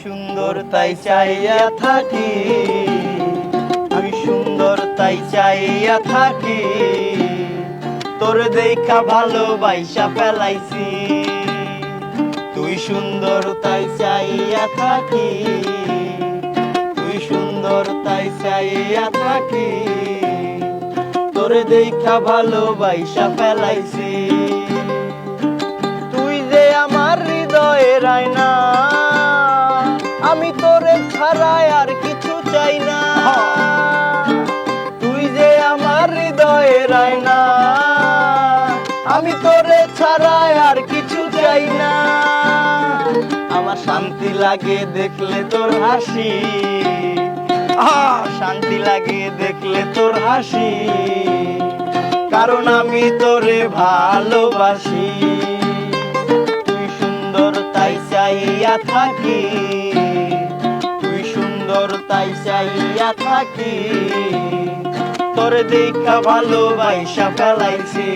সুন্দর তাই চাইয়া থাকি, তুই সুন্দর তাই চাইয়া থাকি, তোর দেখা ভালোবাসা ফেলাইছি। তুই সুন্দর তাই চাইয়া থাকি, তুই সুন্দর তাই চাইয়া থাকি, তোর দেখা ভালোবাসা ফেলাইছি। তুই যে আমার হৃদয়ের আয়না, আমি তোরে ছাড়াই আর কিছু চাই না। তুই যে আমার হৃদয়ের আয়না, আমি তোরে ছাড়াই আর কিছু চাই না। আমার শান্তি লাগে দেখলে তোর হাসি, শান্তি লাগে দেখলে তোর হাসি, কারণ আমি তোরে ভালোবাসি। তুই সুন্দর তাই চাইয়া থাকি, তুই সুন্দর তাই চাইয়া থাকি, তোরে দেখা ভালোবাসা ফেলাইছি।